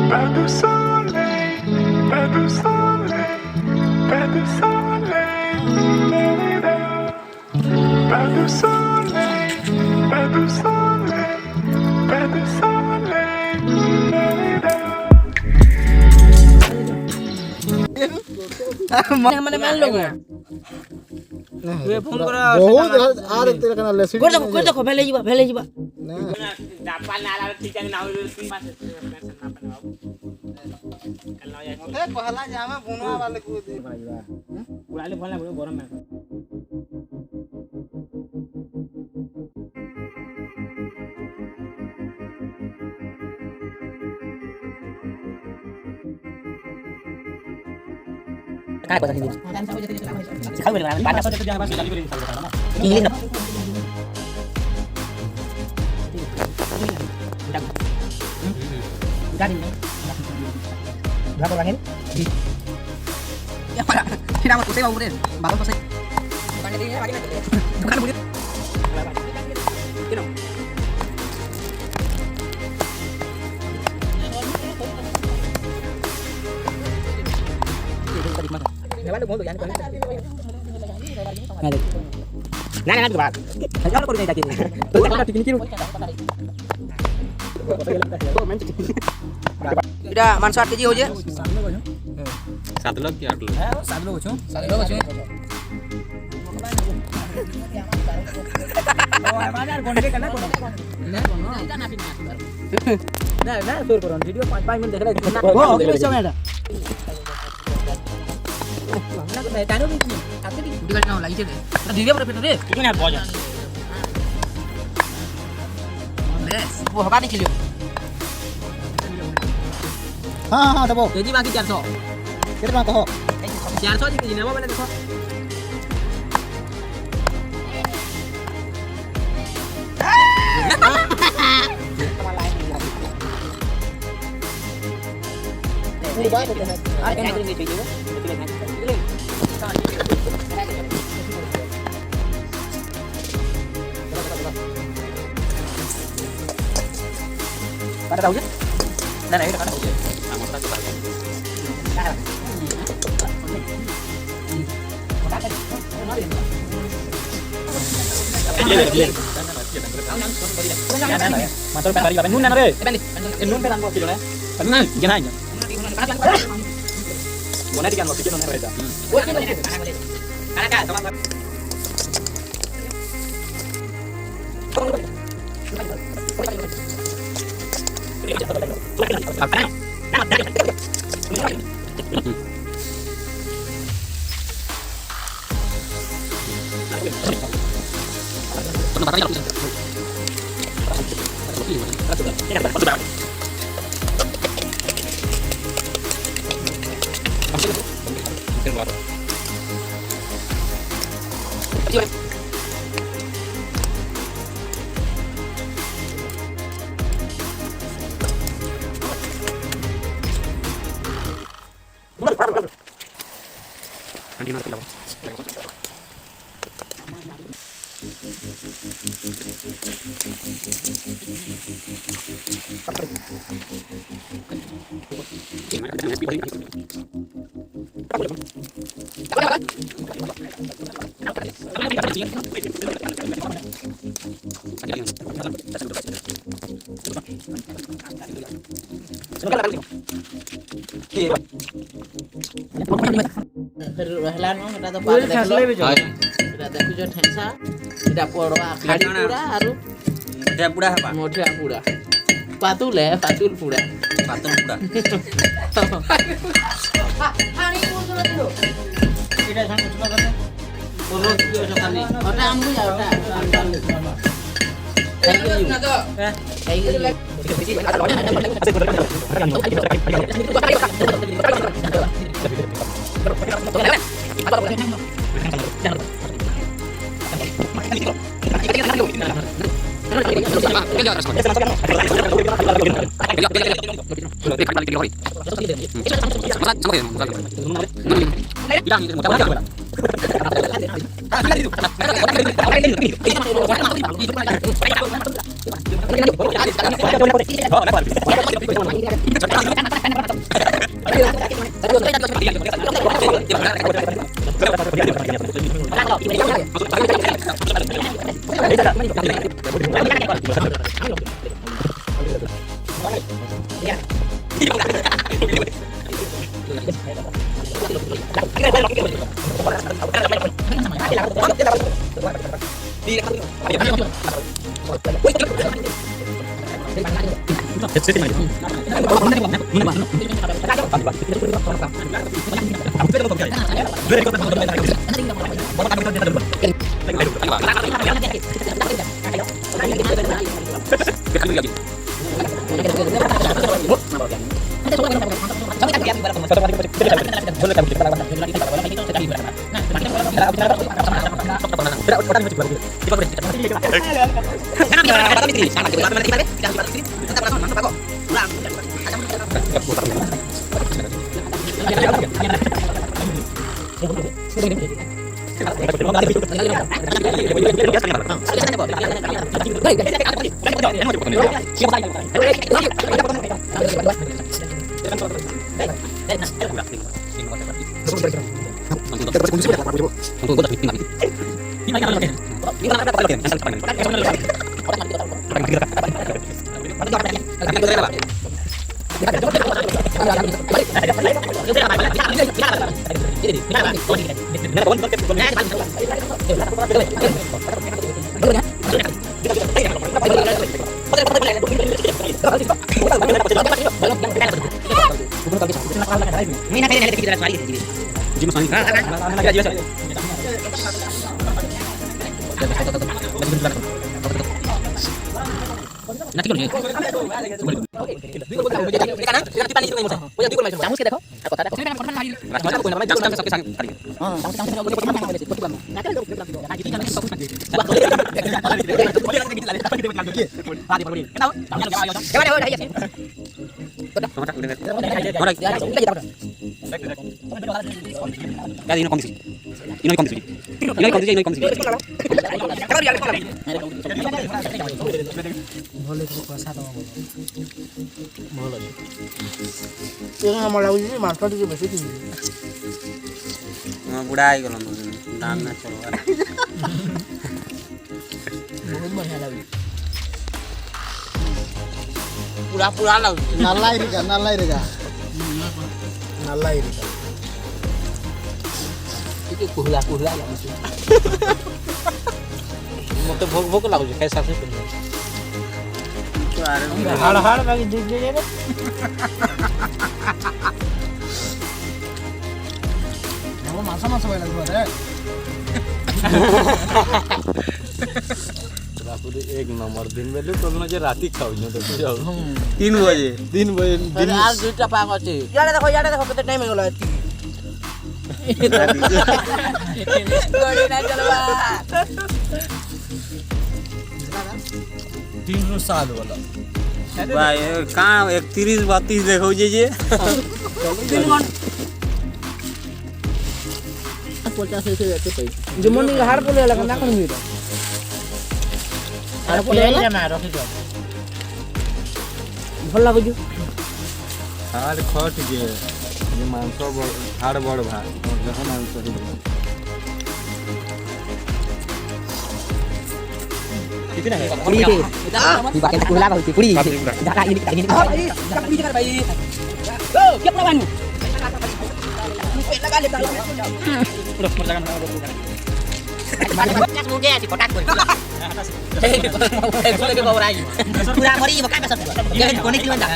Pas de soleil, pas de soleil, pas de soleil, pas de soleil, pas de soleil, pas de soleil. মানে মানলো না তুই phone করা বহুত আর তেরে কানা লেসি করে দেখো ফেলে যাবা না ডাপাল না আর ঠিক আছে না হইলো তুই মাসে পেনশন না পানে বাবু কাল না যায় মতে কহলা যে আমি বনवा वाले को दे भाईवा উড়ালে ফল না গরম না काय কথা দিবি খাবে না বাটা কথা যা বাস গালি করে খাবে না ইংলিশ না গাড়ি না ভালো লাগে ya para kita mau pusing mau bener baru pusing bukan ini lagi nanti bukan begitu you know Nah, nah, coba. Jangan kau ini daging. Tuh, kita bikin kilo. Udah manfaat keji aja. 7 लोग की 8 लोग 7 लोग છો 7 लोग છો बाजार कोण के कना कोण ना ना सुर करून व्हिडिओ 5 मिनिट देखला हो ओके बेटा ना को टाइनो भी आपके टिकट ना लागी छे दिव्या पर पेट रे कितने ना बहुत बस वो हवा नहीं खिलियो हां हां दबो केजी बाकी 400 कितना कहो 400 जी ने वो मैंने देखो पूरी बात है आ क्या करेंगे चाहिए pada tahu je nah nah itu kan tahu je Mantul pen bari nun na re. Nun pen ango kilo na. Nan jangan aja. Boleh dikan waktu kilo na reda. Ana ka teman. रहला न एटा तो पार देखलो एटा देखु जो ठेंसा एटा पड़वा खाड़ी पूरा आरो मोठा पूरा पातुल पूरा पानी पूरा दियो एटा संग उठलो करते बोलो दियो सकाली ओटा हमको जाओ ओटा बुढ़ा आई गलन दान ना चलवा पूरा पूरा लग नल्ला इरिका कुहला कुहला मत भोग भोग लागो कैसा से हाड़ हाड़ बाकी देख ले रे हम मासा भाई लगबो रे रापुरी एक नंबर दिन में लोग तो जे राती खाऊ न तो जाओ 3 बजे दिन अरे आज दुटा पाग अछि यारे देखो कते टाइम हो गेल गोड़ी ना चलवा 3 साल वाला भाई का 31 32 देखो जे 3 घंटा 50 से ऐसे पैसे जो मॉर्निंग हार बोले लगा ना कोन मिलो हार बोले ना रखी दो भल लागो जो हाड़ खट जे मांस हाड़ बड़ भाग जहां मांस ही कितना है पुड़ी के ये बाकी कुला होती पुड़ी जाका ये पुड़ी कर भाई ओ क्या प्रवान लगा लेता पूरा लगा माने बच्चा मुझे ऐसी पटाक कर बोले के बाबू आई पूरा मरी वो काय सब ये कोनी की बंदा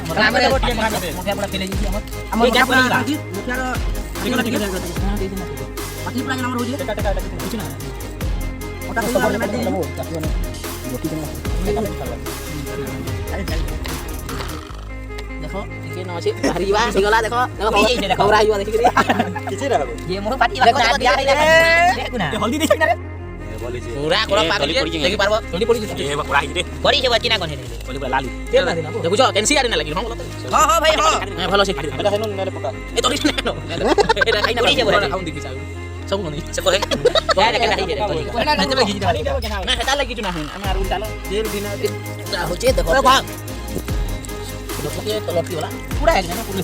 मोटा में वोट के मार दे मोटा पूरा खेले जी हम क्या पूरा मुखिया देखो ठीक है बाकी पूरा नाम रोज कुछ ना मोटा को में दे वो देखो ठीक न अछि हरिवा सिगला देखो देखो खौराइवा देखि किसे रहबो ये मोह पार्टी वाला बियाह रे देखु ना हल्दी देखि ना रे पूरा कोरा पागल देखि पारबो हल्दी पड़ी ए बकरा रे पड़ी जे बचिना कोन हे बोली पूरा लाली के ना देना देखु जो कैंसी आरे ना लगी हम हां हां भाई हां भलो से एटा हेनो नेरे पका ए तो रिस ना एटा खाइ ना पड़ी जे बोले हम देखि जाऊ सब नहीं से करे क्या रे केना रे ना जब घिच ना हेता लगी चुना है हम आर उल्टा लो देर दिन हो जे देखो ये तो लॉकी वाला पूरा है ना पूरा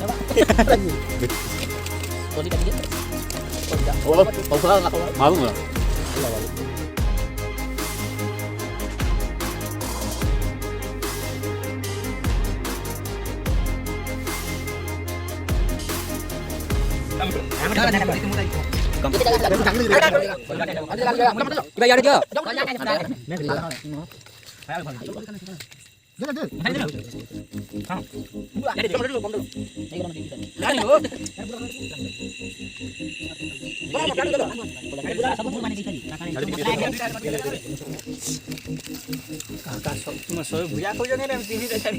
कोली का ओला मारूंगा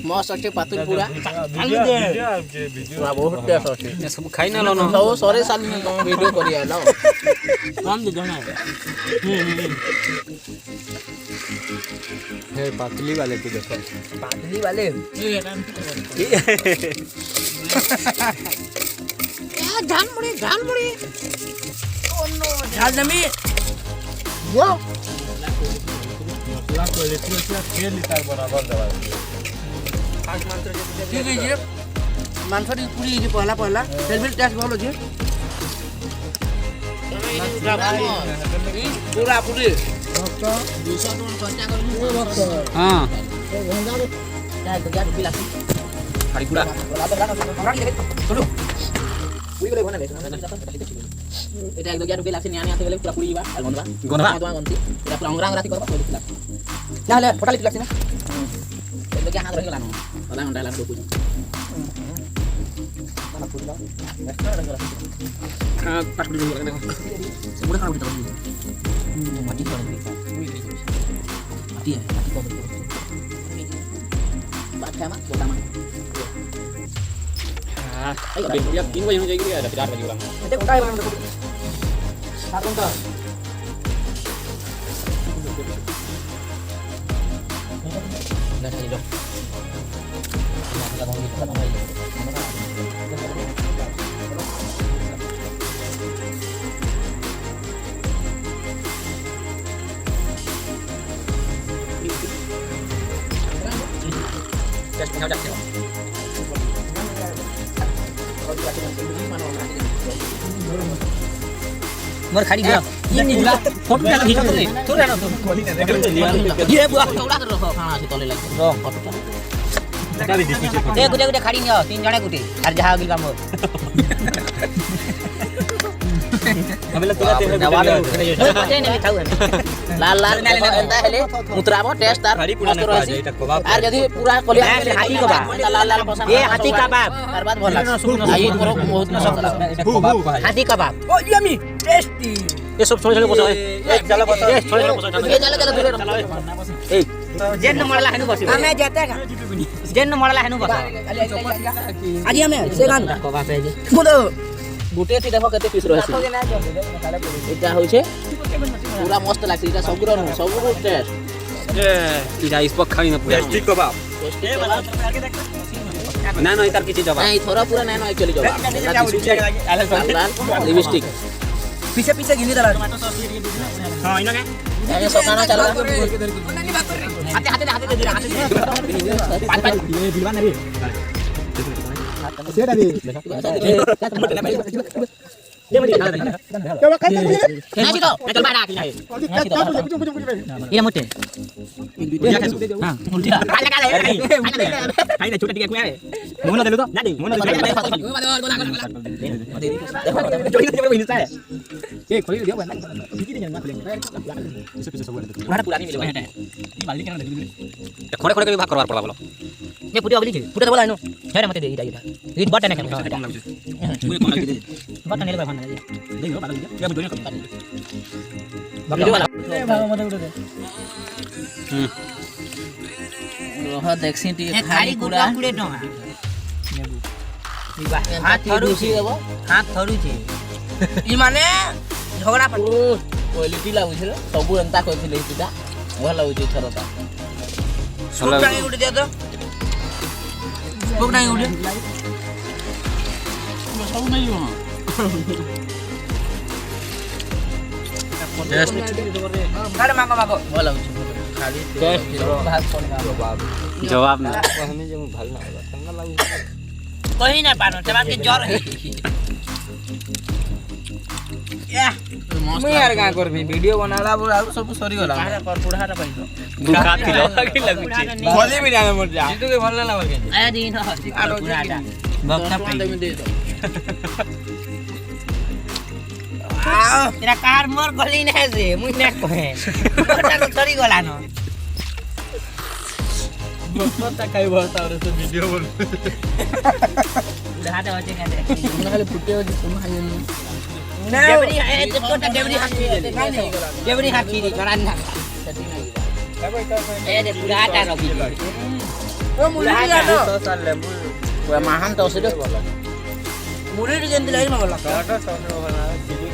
मस्त अच्छे पातुल पूरा पूरा बहुत टेस्ट अच्छे सब खाई ना लो ना तो सरे साल में तुम वीडियो करी आलो कम दे देना है पतली वाले को देखो पातली वाले ढाल मुड़ी ओ नो ढाल जमी वो मसला को लेके 6 लीटर बराबर दवा ठीक है जी मांसटी पूरी जी पहला फिर भी टेस्ट भलो जी पूरा पूरी 200 टन खर्चा कर हां क्या तो क्या रुपी लाती खाली पूरा चलो पूरी बोले बना ले এটা একদম ইয়ার বেলা আছে নিয়া আনতে গেলে পুরো পুরি বা আর গন্ধবা গন্ধি এটা পুরো অংরাং রাতি করব কই দিলা না হলে ফটালি লাগছে না এটা কি হাত রহি গলা না আধা ঘন্টা লাগবে পুরি না পুরি দাও এক্সট্রা রহি গলা হ্যাঁ পাট পুরি রহি গলা দেখো পুরো খারাপ দিতে হবে মাটি করে দিবি মাটি করে বাট খামা বোতামা हां अभी भैया 3 बजे हो जाएगी या 4 बजे होगा देखो काय बना देखो सात घंटा ना चली जाओ ना लगा होंगे खत्म हो जस्ट यहाँ जाते हो मर खाली गया ये नहीं बुला फोटो डाल खींच दे थोड़ा ना तो ये बुला थोड़ा कर रखो खाना से तले लग रो फोटो ए गुटे गुटे खाड़ी नियो 3 जणे गुटे हर जहा गिल काम हमें लगता है दवाले पते नहीं खाऊ लाल लाल एंता हेले मुतराबो टेस्ट तार मस्त रहसी आर जदी पूरा कलिया हाथी कबाब लाल लाल पसंद ये हाथी कबाब बर्बाद भला आई करो बहुत न हाथी कबाब ओ यम्मी टेस्टी ये सब छोटे छोटे बसा ए चलो बसा ए छोटे छोटे बसा ये चलो चलो ए जेन मरला हेनु बसी हमें जेते का जेन मरला हेनु बसा आज हमें से गान कबाब है जी बोलो गुटे ती देखो केते पीस रहसी एटा होय छे पूरा मस्त लागसी एटा सबरो सबरो टेस्ट ए इरा इस पर खाई ना पूरा टेस्टी कबाब ना ना इधर किसी जवाब नहीं थोड़ा पूरा नहीं एक्चुअली जवाब लिपस्टिक पीछे पीछे गिनी दला हां इनो के ये सोकाना चलो हाथे हाथे हाथे दे हाथे पांच पांच ये दिलवान रे सेट अभी ये मत खा दे क्या बात कर नहीं तो चल बाड़ा के ये मोटे हां उल्टा लगा ले खाई ना छोटा टिका कुआ है मुंह ना दे लो तो ना दे मुंह ना दे देखो जोड़ी दे बहिनी है ये खोली दियो बना किती दिन ना खोलेंगे इसे पीछे सब पूरा पुरानी मिले है ये बाल्टी केना दे खड़े खड़े के भाग करवार पड़ला बोलो ये पुटी अगली छे पुटी तो बोला नो हेरे मते दे इटा इट बटन है कम लाग पूरे कम लाग दे बटन नेले भाई दे लो बाल दे ये बुझो कम वीडियो वाला भाग मते उठे दे रोहा देखसी टी खाली गुड़ा कुड़े टका नेबू हाथ थरुसी देबो हाथ थरुची इ माने झगड़ा पड़ क्वालिटी लागुछे सब एंता कइथिले इटा भल लागुछे थरता सब टाइम उठ दिया तो सब टाइम उठ सब नहीं हो टेस्ट अरे मागो मागो भल लागुछे खाली जवाब ना कहने जो भल ना होला ठंडा लागू कहीं ना पानो चला के जर या मैं यार का करबी वीडियो बनाला बोल आरो सब सरी होला काहे कर बुढ़ाटा पाइलो दुखा थिलो कि लगुचे खोली भी जाने मर जा जीतू के भल ना लागल के ए दिन बुढ़ाटा बक्ता पे दे दो तेरा कार मोर गली ना से मुई ना कहे मोटा तो सरी गला न बक्ता काई बता और से वीडियो बोल बुढ़ाटा होचे का दे खाली फुटे हो तुम खाई देवरी है तो छोटा देवरी हाथी दे देवरी हाथी दी करान ना ए दे बुढ़ाटा रखी ओ मुली जा तो तो साल ले वो महान तो से मुली जेंदी लाइन में बोला काटा सामने वाला वीडियो